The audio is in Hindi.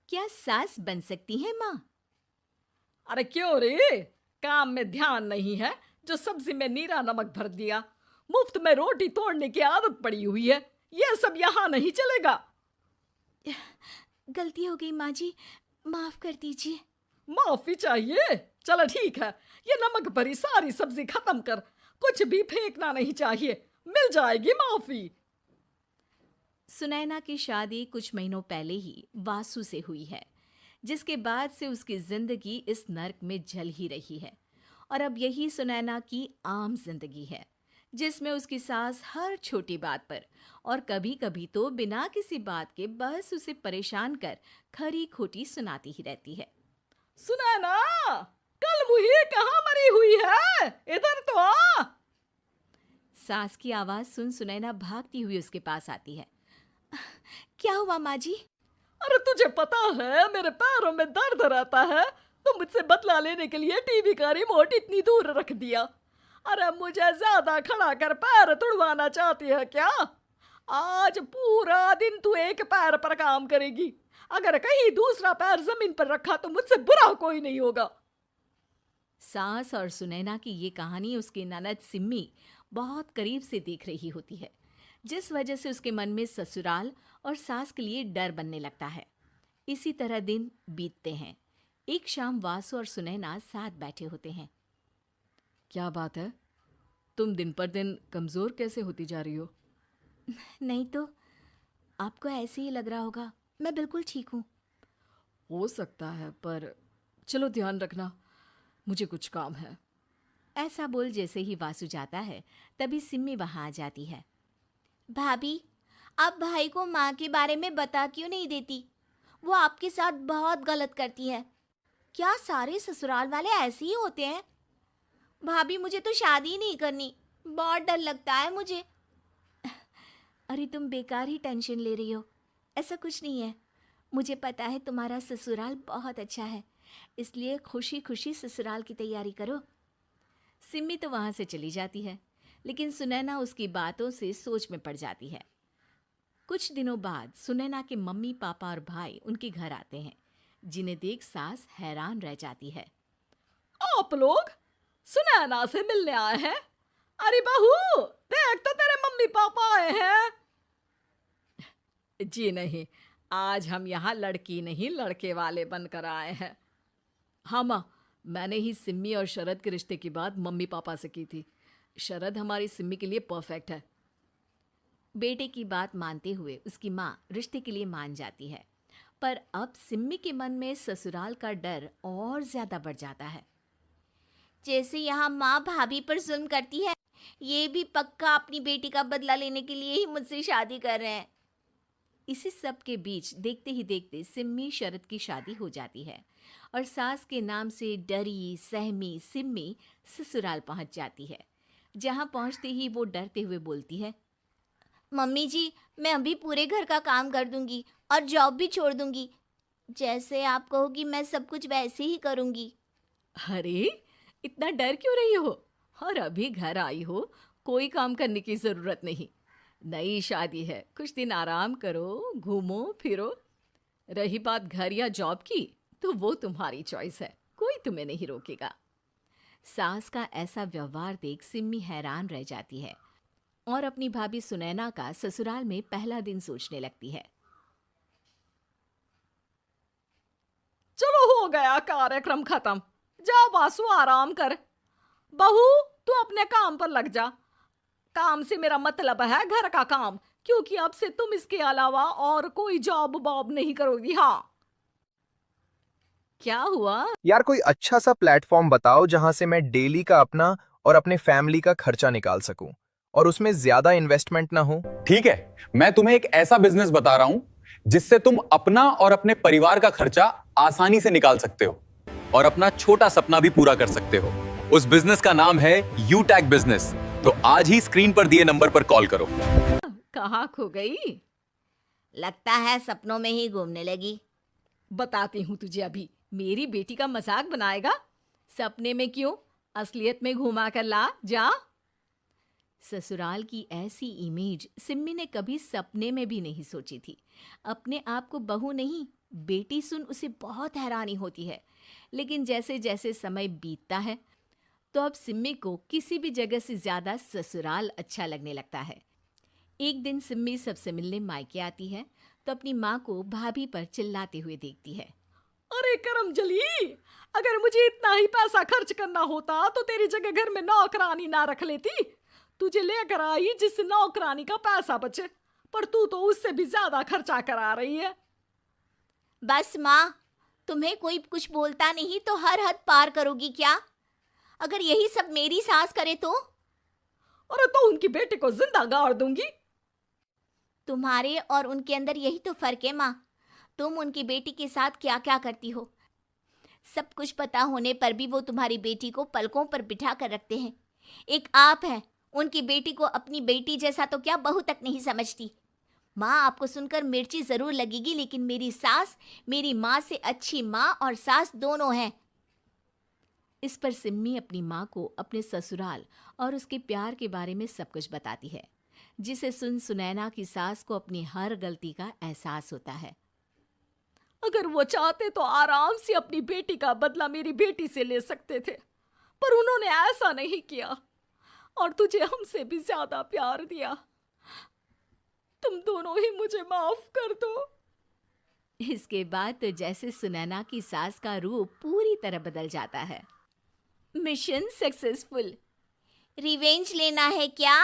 क्या सास बन सकती है माँ? अरे क्यों रे, काम में ध्यान नहीं है जो सब्जी में नीरा नमक भर दिया। मुफ्त में रोटी तोड़ने की आदत पड़ी हुई है। ये सब यहाँ नहीं चलेगा। गलती हो गई माँ जी, माफ कर दीजिए। माफी चाहिए? चलो ठीक है, ये नमक भरी सारी सब्जी खत्म कर। कुछ भी फेंकना नहीं चाहिए, मिल जाएगी माफी। सुनैना की शादी कुछ महीनों पहले ही वासु से हुई है, जिसके बाद से उसकी जिंदगी इस नर्क में जल ही रही है। और अब यही सुनैना की आम जिंदगी है, जिसमें उसकी सास हर छोटी बात पर और कभी कभी तो बिना किसी बात के बस उसे परेशान कर खरी खोटी सुनाती ही रहती है। सुनैना, कल मुही कहाँ मरी हुई है? इधर तो आ। सास की आवाज सुन सुनैना भागती हुई उसके पास आती है। क्या हुआ माँ जी? अरे तुझे पता है मेरे पैरों में दर्द रहता है, तो मुझसे बदला लेने के लिए टीवी का रिमोट इतनी दूर रख दिया। अरे मुझे ज्यादा खड़ा कर पैर तुड़वाना चाहती है क्या? आज पूरा दिन तू एक पैर पर काम करेगी। अगर कहीं दूसरा पैर जमीन पर रखा तो मुझसे बुरा कोई नहीं होगा। सास और सुनैना की ये कहानी उसकी ननद सिम्मी बहुत करीब से देख रही होती है, जिस वजह से उसके मन में ससुराल और सास के लिए डर बनने लगता है। इसी तरह दिन बीतते हैं। एक शाम वासु और सुनैना साथ बैठे होते हैं। क्या बात है, तुम दिन पर दिन कमजोर कैसे होती जा रही हो? नहीं तो, आपको ऐसे ही लग रहा होगा, मैं बिल्कुल ठीक हूँ। हो सकता है, पर चलो ध्यान रखना, मुझे कुछ काम है। ऐसा बोल जैसे ही वासु जाता है, तभी सिम्मी वहां आ जाती है। भाभी, आप भाई को माँ के बारे में बता क्यों नहीं देती? वो आपके साथ बहुत गलत करती है। क्या सारे ससुराल वाले ऐसे ही होते हैं? भाभी, मुझे तो शादी ही नहीं करनी, बहुत डर लगता है मुझे। अरे तुम बेकार ही टेंशन ले रही हो, ऐसा कुछ नहीं है। मुझे पता है तुम्हारा ससुराल बहुत अच्छा है, इसलिए खुशी खुशी ससुराल की तैयारी करो। सिम्मी तो वहां से चली जाती है, लेकिन सुनैना उसकी बातों से सोच में पड़ जाती है। कुछ दिनों बाद सुनैना के मम्मी पापा और भाई उनके घर आते हैं, जिन्हें देख सास हैरान रह जाती है। आप लोग सुनैना से मिलने आए हैं? अरे बहू, देख तो तेरे मम्मी पापा आए हैं। जी नहीं, आज हम यहाँ लड़की नहीं लड़के वाले बनकर आए हैं। हाँ माँ, मैंने ही सिम्मी और शरद के रिश्ते की बात मम्मी पापा से की थी। शरद हमारी सिम्मी के लिए परफेक्ट है। बेटे की बात मानते हुए उसकी माँ रिश्ते के लिए मान जाती है, पर अब सिम्मी के मन में ससुराल का डर और ज्यादा बढ़ जाता है। जैसे यहाँ माँ भाभी पर जुल्म करती है, ये भी पक्का अपनी बेटी का बदला लेने के लिए ही मुझसे शादी कर रहे हैं। इसी सब के बीच देखते ही देखते सिम्मी शरद की शादी हो जाती है और सास के नाम से डरी सहमी सिम्मी ससुराल पहुंच जाती है। जहां पहुंचते ही वो डरते हुए बोलती है, मम्मी जी, मैं अभी पूरे घर का काम कर दूंगी और जॉब भी छोड़ दूंगी। जैसे आप कहोगी मैं सब कुछ वैसे ही करूंगी। अरे, इतना डर क्यों रही हो? और अभी घर आई हो, कोई काम करने की जरूरत नहीं। नई शादी है, कुछ दिन आराम करो, घूमो फिरो। रही बात घर या जॉब की, तो वो तुम्हारी चॉइस है, कोई तुम्हें नहीं रोकेगा। सास का ऐसा व्यवहार देख सिम्मी हैरान रह जाती है और अपनी भाभी सुनैना का ससुराल में पहला दिन सोचने लगती है। चलो हो गया कार्यक्रम खत्म, जा वासु आराम कर। बहू, तू अपने काम पर लग जा। काम से मेरा मतलब है घर का काम, क्योंकि अब से तुम इसके अलावा और कोई जॉब बॉब नहीं करोगी। हाँ, क्या हुआ? यार कोई अच्छा सा प्लेटफॉर्म बताओ जहां से मैं डेली का अपना और अपने फैमिली का खर्चा निकाल सकूं और उसमें ज्यादा इन्वेस्टमेंट ना हो। ठीक है, मैं तुम्हें एक ऐसा बिजनेस बता रहा हूं जिससे तुम अपना और अपने परिवार का खर्चा आसानी से निकाल सकते हो और अपना छोटा सपना भी पूरा कर सकते हो। उस बिजनेस का नाम है यूटैग बिजनेस। तो आज ही स्क्रीन पर दिए नंबर पर कॉल करो। कहाँ खो गई? लगता है सपनों में ही घूमने लगी। बताती हूँ तुझे अभी। मेरी बेटी का मजाक बनाएगा? सपने में क्यों, असलियत में घुमा कर ला, जा। ससुराल की ऐसी इमेज सिम्मी ने कभी सपने में भी नहीं सोची थी। अपने आप को बहू नहीं, बेटी सुन उसे बहुत हैरानी होती है। लेकिन जैसे जैसे समय बीतता है तो अब सिम्मी को किसी भी जगह से ज्यादा ससुराल अच्छा लगने लगता है। एक दिन सिम्मी सबसे मिलने मायके आती है तो अपनी माँ को भाभी पर चिल्लाते हुए देखती है। अरे करमजली, अगर मुझे इतना ही पैसा खर्च करना होता तो तेरी जगह घर में नौकरानी ना रख लेती। तुझे लेकर आई जिस नौकरानी का पैसा बचे, पर तू तो उससे भी ज्यादा खर्चा करा रही है। बस माँ, तुम्हें कोई कुछ बोलता नहीं तो हर हद पार करोगी क्या? अगर यही सब मेरी सास करे तो? और तो उनकी बेटी को जिंदा गाड़ दूंगी। तुम्हारे और उनके अंदर यही तो फर्क है माँ। तुम उनकी बेटी के साथ क्या क्या करती हो, सब कुछ पता होने पर भी वो तुम्हारी बेटी को पलकों पर बिठा कर रखते हैं। एक आप है, उनकी बेटी को अपनी बेटी जैसा तो क्या बहू तक नहीं समझती। माँ, आपको सुनकर मिर्ची जरूर लगेगी, लेकिन मेरी सास मेरी माँ से अच्छी माँ और सास दोनों हैं। इस पर सिम्मी अपनी माँ को अपने ससुराल और उसके प्यार के बारे में सब कुछ बताती है, जिसे सुन सुनैना की सास को अपनी हर गलती का एहसास होता है। अगर वो चाहते तो आराम से अपनी बेटी का बदला मेरी बेटी से ले सकते थे, पर उन्होंने ऐसा नहीं किया और तुझे हमसे भी ज्यादा प्यार दिया। तुम दोनों ही मुझे माफ कर दो। इसके बाद तो जैसे सुनैना की सास का रूप पूरी तरह बदल जाता है। Mission successful. रिवेंज लेना है क्या?